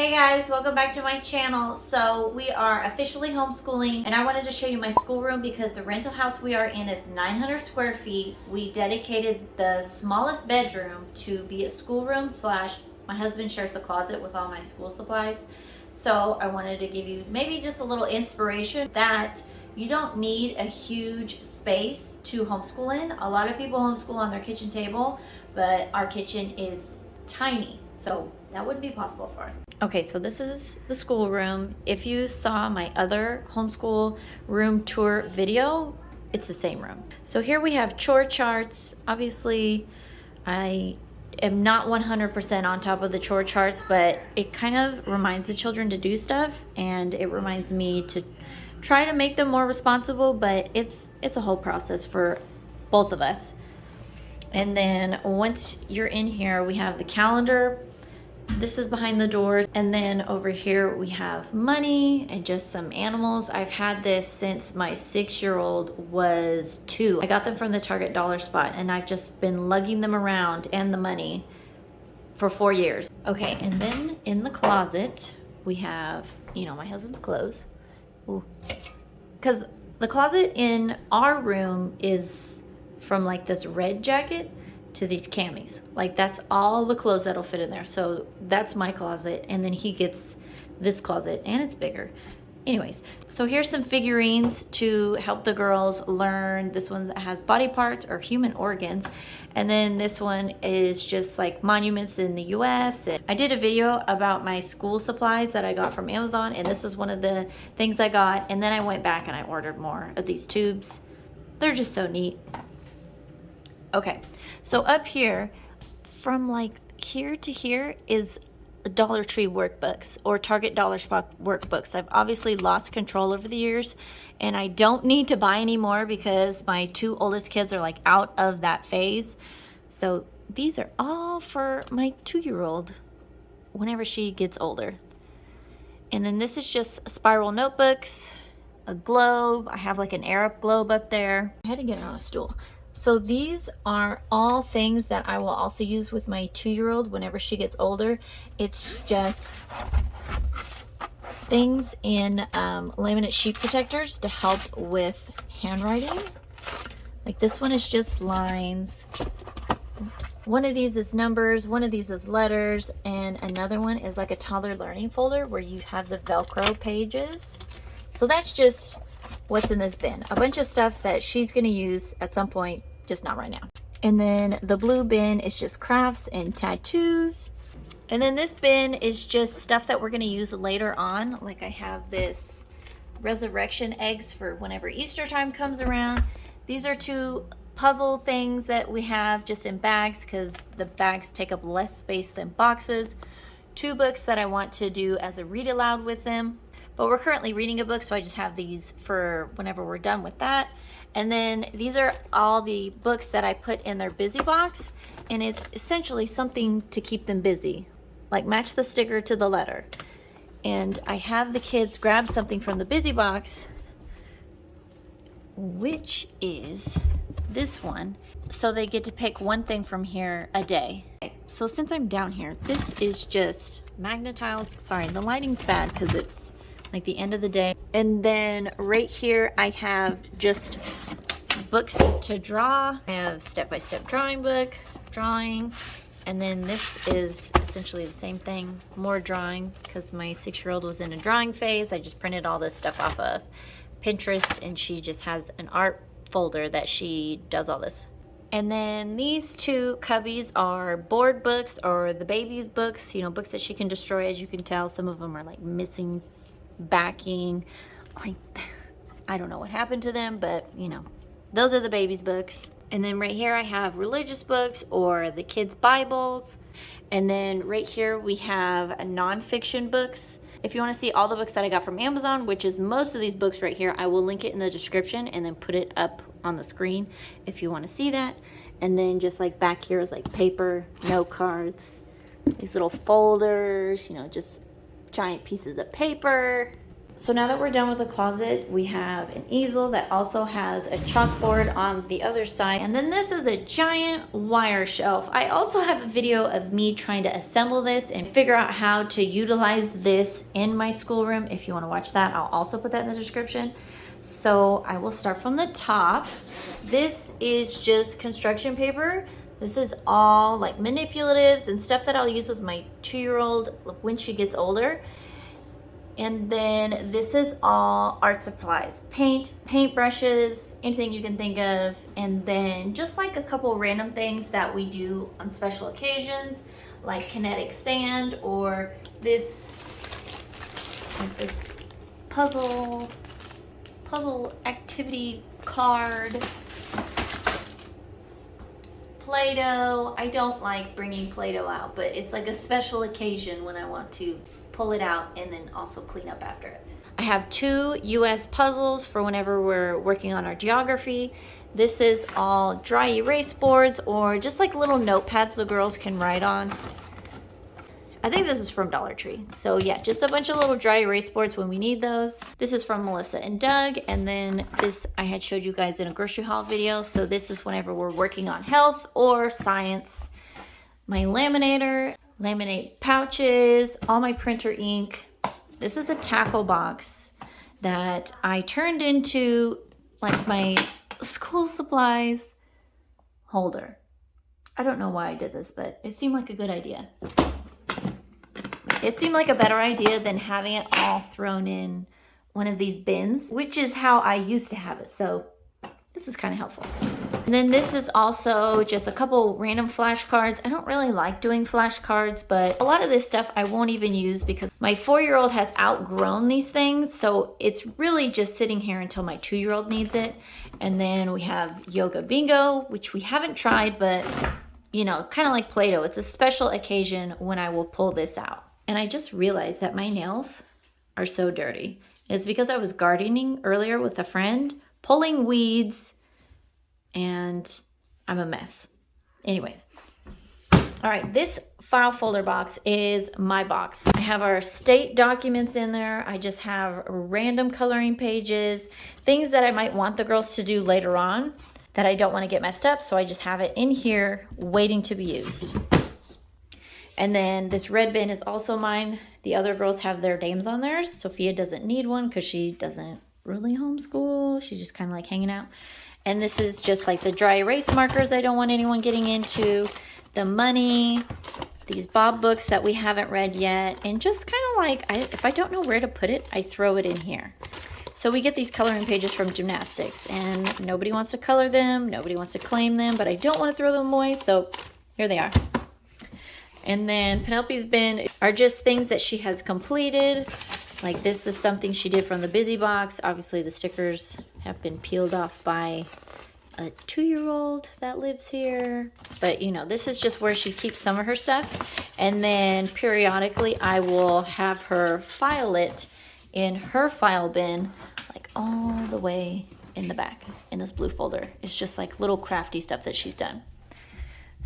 Hey guys, welcome back to my channel. So we are officially homeschooling and I wanted to show you my schoolroom because the rental house we are in is 900 square feet. We dedicated the smallest bedroom to be a schoolroom slash my husband shares the closet with all my school supplies. So I wanted to give you maybe just a little inspiration that you don't need a huge space to homeschool in. A lot of people homeschool on their kitchen table, but our kitchen is tiny, so that wouldn't be possible for us. Okay, so this is the schoolroom. If you saw my other homeschool room tour video, it's the same room. So here we have chore charts. Obviously, I am not 100% on top of the chore charts, but it kind of reminds the children to do stuff, and it reminds me to try to make them more responsible, but it's a whole process for both of us. And then once you're in here, we have the calendar. This is behind the door. And then over here we have money and just some animals. I've had this since my 6-year-old was 2. I got them from the Target dollar spot and I've just been lugging them around and the money for 4 years. Okay, and then in the closet we have, my husband's clothes. Because the closet in our room is from like this red jacket to these camis. Like that's all the clothes that'll fit in there. So that's my closet, and then he gets this closet and it's bigger. Anyways, so here's some figurines to help the girls learn. This one that has body parts or human organs, and then this one is just like monuments in the US. I did a video about my school supplies that I got from Amazon, and this is one of the things I got, and then I went back and I ordered more of these tubes. They're just so neat. Okay, so up here, from like here to here is Dollar Tree workbooks or Target dollar spot workbooks. I've obviously lost control over the years, and I don't need to buy any more because my 2 oldest kids are like out of that phase. So these are all for my 2-year-old whenever she gets older. And then this is just spiral notebooks, a globe. I have like an Arab globe up there. I had to get it on a stool. So these are all things that I will also use with my 2-year-old whenever she gets older. It's just things in laminate sheet protectors to help with handwriting. Like this one is just lines. One of these is numbers, one of these is letters, and another one is like a toddler learning folder where you have the Velcro pages. So that's just what's in this bin. A bunch of stuff that she's gonna use at some point, just not right now. And then the blue bin is just crafts and tattoos. And then this bin is just stuff that we're gonna use later on. Like I have this resurrection eggs for whenever Easter time comes around. These are 2 puzzle things that we have just in bags because the bags take up less space than boxes. 2 books that I want to do as a read aloud with them. But we're currently reading a book, so I just have these for whenever we're done with that. And then these are all the books that I put in their busy box, and it's essentially something to keep them busy, like match the sticker to the letter. And I have the kids grab something from the busy box, which is this one. So they get to pick one thing from here a day. So since I'm down here, this is just magnetized. Sorry, the lighting's bad because it's like the end of the day. And then right here I have just books to draw. I have step-by-step drawing book, drawing, and then this is essentially the same thing, more drawing, because my 6-year-old was in a drawing phase. I just printed all this stuff off of Pinterest, and she just has an art folder that she does all this. And then these 2 cubbies are board books or the baby's books, books that she can destroy. As you can tell, some of them are like missing backing, like I don't know what happened to them, but those are the baby's books. And then right here I have religious books or the kids' Bibles. And then right here we have nonfiction books. If you want to see all the books that I got from Amazon, which is most of these books right here, I will link it in the description and then put it up on the screen if you want to see that. And then just like back here is like paper, note cards, these little folders, just giant pieces of paper. So now that we're done with the closet, we have an easel that also has a chalkboard on the other side. And then this is a giant wire shelf. I also have a video of me trying to assemble this and figure out how to utilize this in my schoolroom. If you want to watch that, I'll also put that in the description. So I will start from the top. This is just construction paper. This is all like manipulatives and stuff that I'll use with my 2-year-old when she gets older. And then this is all art supplies, paint brushes, anything you can think of. And then just like a couple random things that we do on special occasions, like kinetic sand, or this, like this puzzle activity card. Play-Doh. I don't like bringing Play-Doh out, but it's like a special occasion when I want to pull it out and then also clean up after it. I have 2 US puzzles for whenever we're working on our geography. This is all dry erase boards or just like little notepads the girls can write on. I think this is from Dollar Tree. So yeah, just a bunch of little dry erase boards when we need those. This is from Melissa and Doug. And then this I had showed you guys in a grocery haul video. So this is whenever we're working on health or science. My laminator, laminate pouches, all my printer ink. This is a tackle box that I turned into like my school supplies holder. I don't know why I did this, but it seemed like a good idea. It seemed like a better idea than having it all thrown in one of these bins, which is how I used to have it. So this is kind of helpful. And then this is also just a couple random flashcards. I don't really like doing flashcards, but a lot of this stuff I won't even use because my 4-year-old has outgrown these things. So it's really just sitting here until my 2-year-old needs it. And then we have Yoga Bingo, which we haven't tried, but you know, kind of like Play-Doh. It's a special occasion when I will pull this out. And I just realized that my nails are so dirty. It's because I was gardening earlier with a friend, pulling weeds, and I'm a mess. Anyways. All right, this file folder box is my box. I have our state documents in there. I just have random coloring pages, things that I might want the girls to do later on that I don't want to get messed up. So I just have it in here waiting to be used. And then this red bin is also mine. The other girls have their names on theirs. Sophia doesn't need one because she doesn't really homeschool. She's just kind of like hanging out. And this is just like the dry erase markers I don't want anyone getting into. The money, these Bob books that we haven't read yet. And just kind of like, if I don't know where to put it, I throw it in here. So we get these coloring pages from gymnastics. And nobody wants to color them. Nobody wants to claim them. But I don't want to throw them away. So here they are. And then Penelope's bin are just things that she has completed. Like this is something she did from the busy box. Obviously the stickers have been peeled off by a 2-year-old that lives here. But you know, this is just where she keeps some of her stuff. And then periodically I will have her file it in her file bin, like all the way in the back in this blue folder. It's just like little crafty stuff that she's done.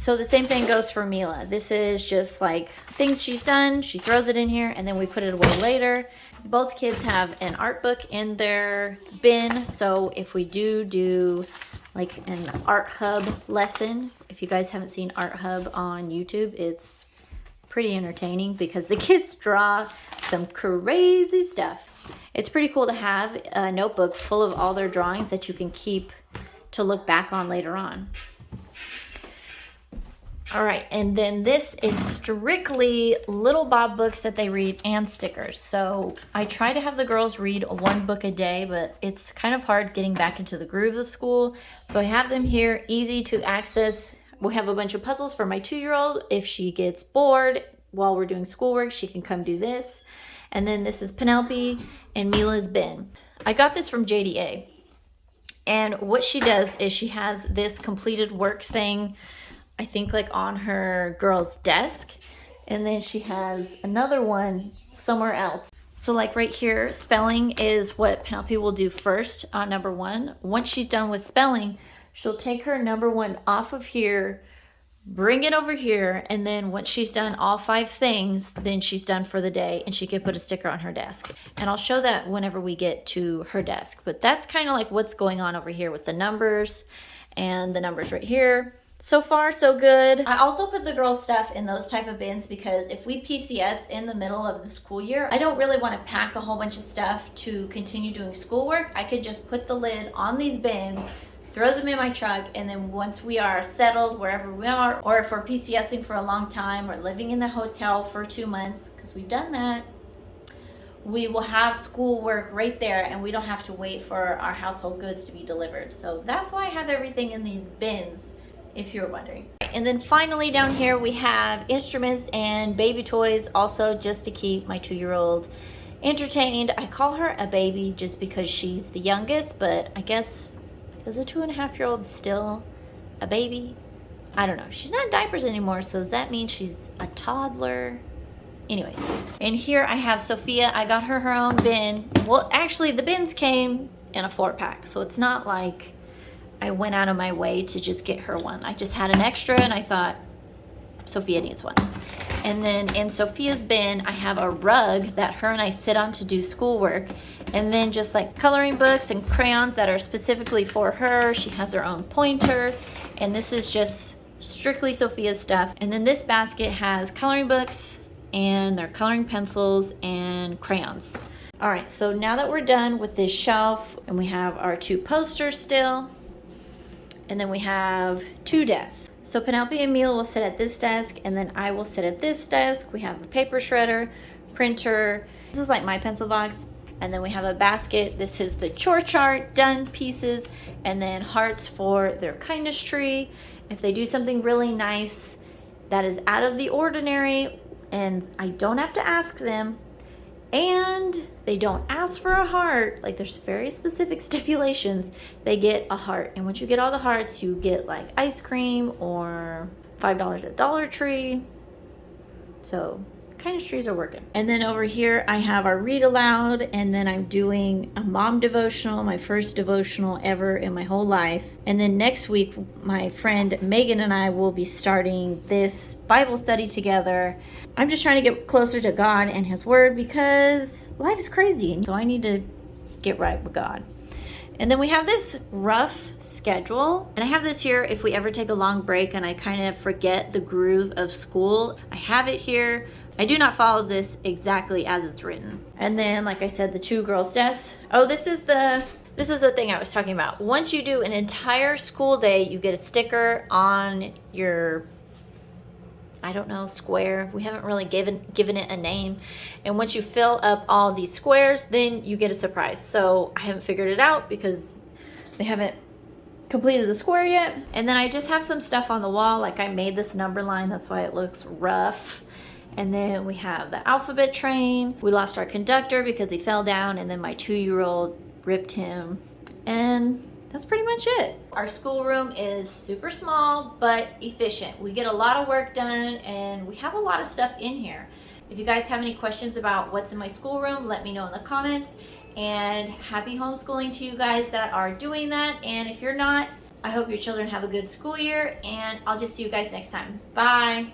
So the same thing goes for Mila. This is just like things she's done. She throws it in here and then we put it away later. Both kids have an art book in their bin. So if we do like an art hub lesson, if you guys haven't seen Art Hub on YouTube, it's pretty entertaining because the kids draw some crazy stuff. It's pretty cool to have a notebook full of all their drawings that you can keep to look back on later on. All right, and then this is strictly little Bob books that they read and stickers. So I try to have the girls read 1 book a day, but it's kind of hard getting back into the groove of school. So I have them here, easy to access. We have a bunch of puzzles for my 2-year-old. If she gets bored while we're doing schoolwork, she can come do this. And then this is Penelope and Mila's bin. I got this from JDA. And what she does is she has this completed work thing, I think like on her girl's desk, and then she has another one somewhere else. So like right here, spelling is what Penelope will do first on number 1. Once she's done with spelling, she'll take her number 1 off of here, bring it over here, and then once she's done all 5 things, then she's done for the day and she could put a sticker on her desk. And I'll show that whenever we get to her desk. But that's kind of like what's going on over here with the numbers and the numbers right here. So far, so good. I also put the girls' stuff in those type of bins because if we PCS in the middle of the school year, I don't really want to pack a whole bunch of stuff to continue doing schoolwork. I could just put the lid on these bins, throw them in my truck, and then once we are settled wherever we are, or if we're PCSing for a long time or living in the hotel for 2 months, because we've done that, we will have schoolwork right there and we don't have to wait for our household goods to be delivered. So that's why I have everything in these bins, if you're wondering. And then finally down here we have instruments and baby toys, also just to keep my 2-year-old entertained. I call her a baby just because she's the youngest, but I guess is a 2.5-year-old still a baby? I don't know. She's not in diapers anymore, so does that mean she's a toddler? Anyways, and here I have Sophia. I got her own bin. Well, actually the bins came in a 4-pack, so it's not like I went out of my way to just get her one. I just had an extra and I thought Sophia needs one. And then in Sophia's bin, I have a rug that her and I sit on to do schoolwork. And then just like coloring books and crayons that are specifically for her. She has her own pointer. And this is just strictly Sophia's stuff. And then this basket has coloring books and their coloring pencils and crayons. All right, so now that we're done with this shelf, and we have our 2 posters still, and then we have 2 desks. So Penelope and Mila will sit at this desk, and then I will sit at this desk. We have a paper shredder, printer. This is like my pencil box. And then we have a basket. This is the chore chart, done pieces, and then hearts for their kindness tree. If they do something really nice that is out of the ordinary, and I don't have to ask them, and they don't ask for a heart, like there's very specific stipulations, they get a heart. And once you get all the hearts, you get like ice cream or $5 at Dollar Tree. So kindness trees are working. And then over here I have our read aloud, and then I'm doing a mom devotional, my first devotional ever in my whole life. And then next week my friend Megan and I will be starting this Bible study together. I'm just trying to get closer to God and his word because life is crazy, so I need to get right with God. And then we have this rough schedule, and I have this here if we ever take a long break and I kind of forget the groove of school. I have it here. I do not follow this exactly as it's written. And then, like I said, the 2 girls' desks. Oh, this is the thing I was talking about. Once you do an entire school day, you get a sticker on your, I don't know, square. We haven't really given it a name. And once you fill up all these squares, then you get a surprise. So I haven't figured it out because they haven't completed the square yet. And then I just have some stuff on the wall. Like I made this number line. That's why it looks rough. And then we have the alphabet train. We lost our conductor because he fell down, and then my 2-year-old ripped him. And that's pretty much it. Our schoolroom is super small but efficient. We get a lot of work done and we have a lot of stuff in here. If you guys have any questions about what's in my schoolroom, let me know in the comments. And happy homeschooling to you guys that are doing that. And if you're not, I hope your children have a good school year, and I'll just see you guys next time. Bye.